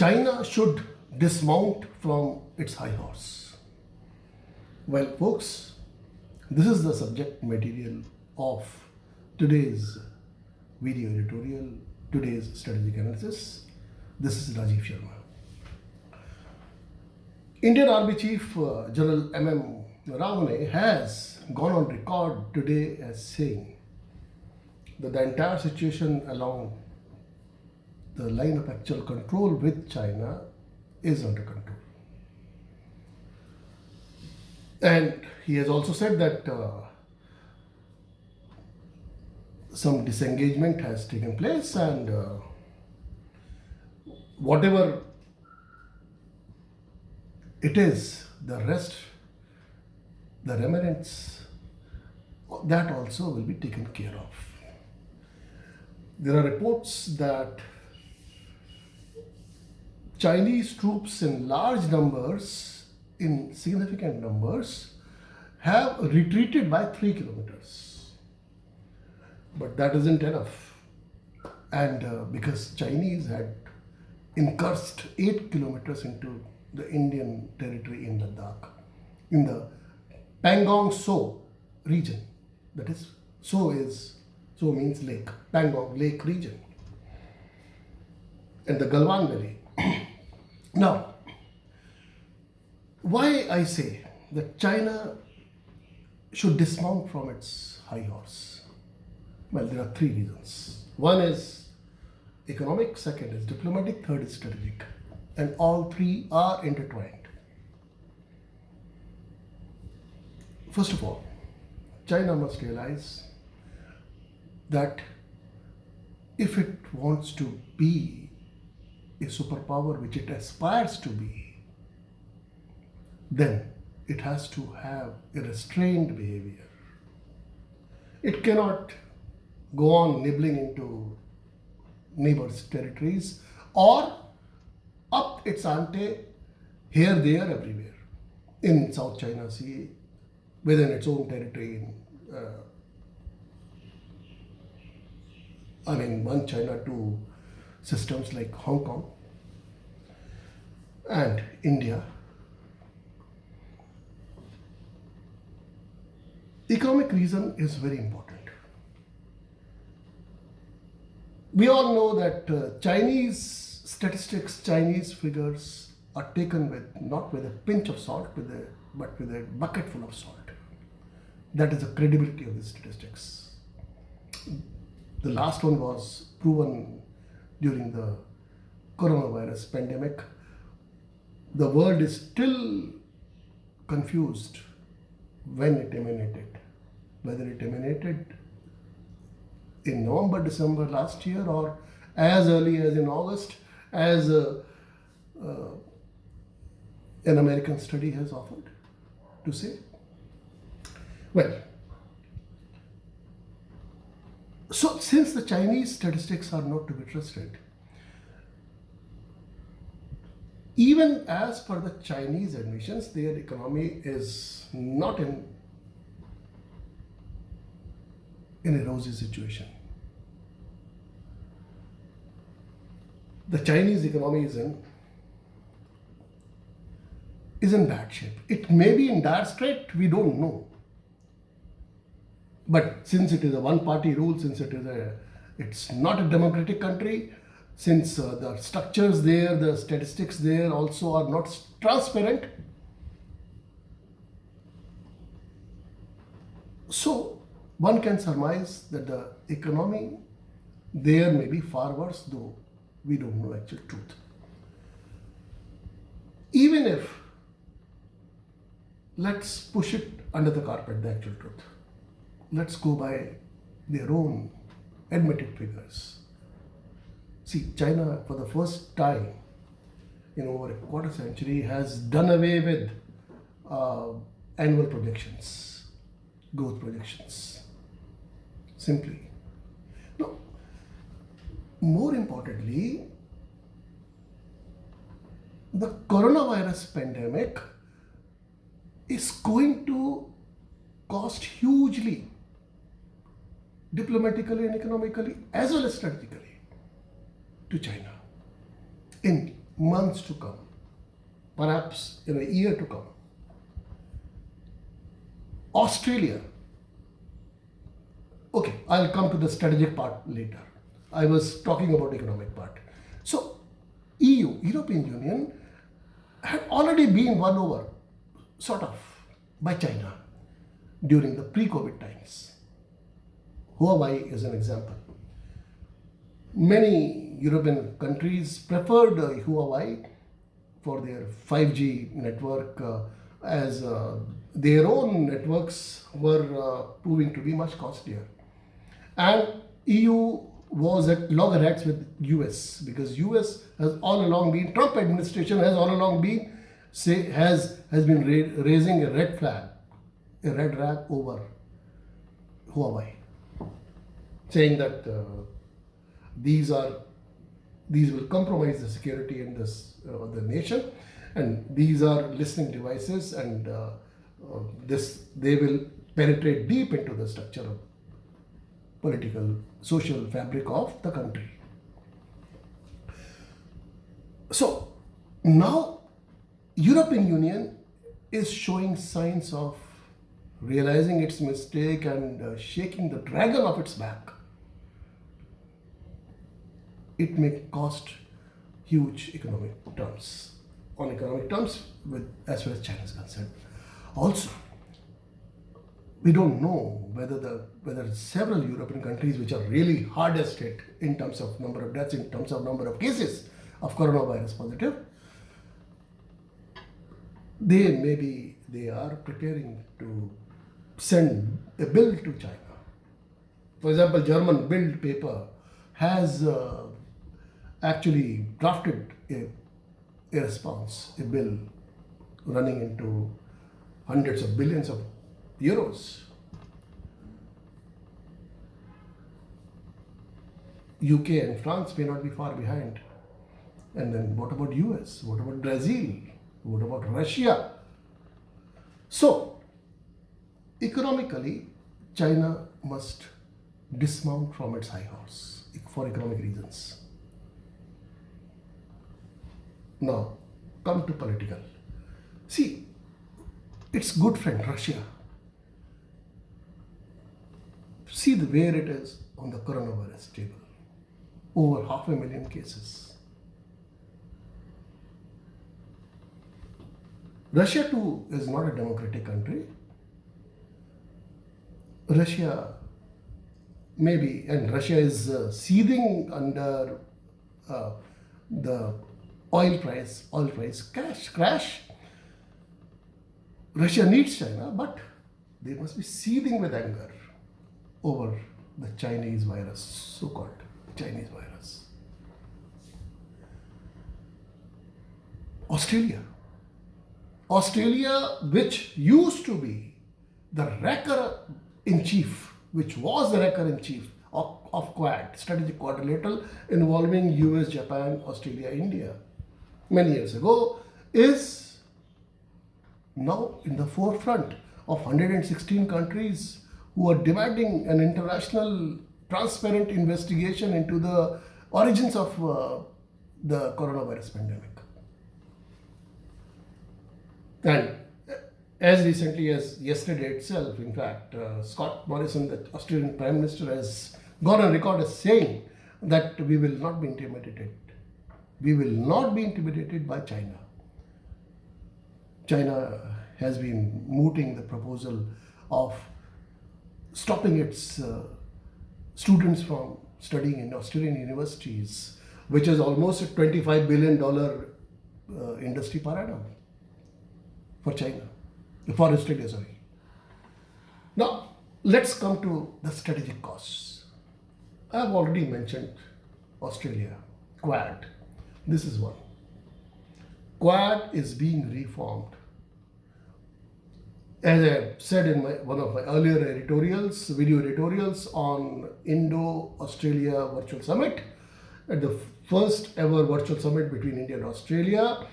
China should dismount from its high horse. Well, folks, this is the subject material of today's video editorial, today's strategic analysis. This is Rajeev Sharma. Indian Army Chief General M.M. Ravane has gone on record today as saying that the entire situation along the line of actual control with China is under control. And he has also said that some disengagement has taken place, and whatever it is, the rest, the remnants, that also will be taken care of. There are reports that Chinese troops in large numbers, in significant numbers, have retreated by 3 kilometers. But that isn't enough. And because Chinese had incursed 8 kilometers into the Indian territory in Ladakh, in the Pangong Tso region, that is, Tso means lake, Pangong Lake region, and the Galwan Valley. Now, why I say that China should dismount from its high horse? Well, there are 3 reasons. One is economic, second is diplomatic, third is strategic. And all 3 are intertwined. First of all, China must realize that if it wants to be a superpower, which it aspires to be, then it has to have a restrained behavior. It cannot go on nibbling into neighbours' territories or up its ante here, there, everywhere in South China Sea, within its own territory, one China, 2 systems like Hong Kong and India. Economic reason is very important. We all know that Chinese statistics, Chinese figures are taken with not with a pinch of salt, but with a bucket full of salt. That is the credibility of the statistics. The last one was proven during the coronavirus pandemic. The world is still confused when it emanated, whether it emanated in November, December last year, or as early as in August, as an American study has offered to say. Well, so since the Chinese statistics are not to be trusted, even as per the Chinese admissions, their economy is not in a rosy situation. The Chinese economy is in bad shape. It may be in dire strait, we don't know. But since it is a one-party rule, since it's not a democratic country, since the structures there, the statistics there also are not transparent, so one can surmise that the economy there may be far worse, though we don't know actual truth. Even if, let's push it under the carpet, the actual truth. Let's go by their own admitted figures. See, China, for the first time in over a quarter century, has done away with annual projections, growth projections. Simply. Now, more importantly, the coronavirus pandemic is going to cost hugely, diplomatically and economically, as well as strategically, to China in months to come, perhaps in a year to come, Australia, okay, I'll come to the strategic part later. I was talking about economic part. So, EU, European Union, had already been won over, sort of, by China during the pre-COVID times. Huawei is an example. Many European countries preferred Huawei for their 5G network as their own networks were proving to be much costlier. And EU was at loggerheads with US because US has all along been, Trump administration has all along been, has been raising a red flag, a red rag over Huawei, saying that these will compromise the security in this the nation, and these are listening devices, and they will penetrate deep into the structure of political, social fabric of the country. So now European Union is showing signs of realizing its mistake and shaking the dragon off its back. It may cost huge economic terms, on economic terms, as far as China is concerned. Also, we don't know whether several European countries which are really hardest hit in terms of number of deaths, in terms of number of cases of coronavirus positive, they are preparing to send a bill to China. For example, German Bild paper has actually drafted a response, a bill running into hundreds of billions of euros. UK and France may not be far behind. And then what about US? What about Brazil? What about Russia? So, economically, China must dismount from its high horse for economic reasons. Now, come to political. See, its good friend Russia. See where it is on the coronavirus table. Over 500,000 cases. Russia too is not a democratic country. Russia maybe, and Russia is seething under the oil price crash. Russia needs China, but they must be seething with anger over the Chinese virus, so-called Chinese virus. Australia, which used to be the wrecker-in-chief, which was the wrecker-in-chief of Quad, strategic quadrilateral involving US, Japan, Australia, India, many years ago, is now in the forefront of 116 countries who are demanding an international transparent investigation into the origins of the coronavirus pandemic. And as recently as yesterday itself, in fact, Scott Morrison, the Australian Prime Minister, has gone on record as saying that we will not be intimidated. We will not be intimidated by China. China has been mooting the proposal of stopping its students from studying in Australian universities, which is almost a $25 billion industry per annum for Australia, sorry. Now, let's come to the strategic costs. I have already mentioned Australia, Quad. This is one. Quad is being reformed. As I said in one of my earlier video editorials on Indo-Australia Virtual Summit, at the first ever virtual summit between India and Australia,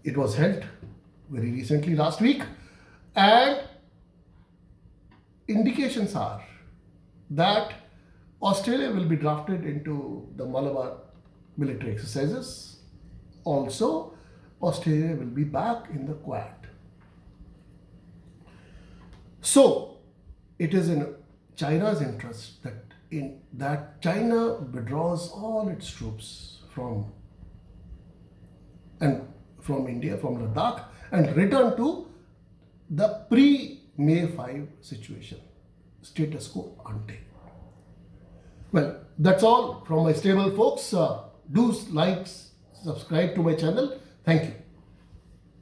it was held very recently, last week, and indications are that Australia will be drafted into the Malabar military exercises. Also, Australia will be back in the Quad. So, it is in China's interest that China withdraws all its troops from India, from Ladakh, and return to the pre-May 5 situation, status quo ante. Well, that's all from my stable folks. Do like, subscribe to my channel. Thank you.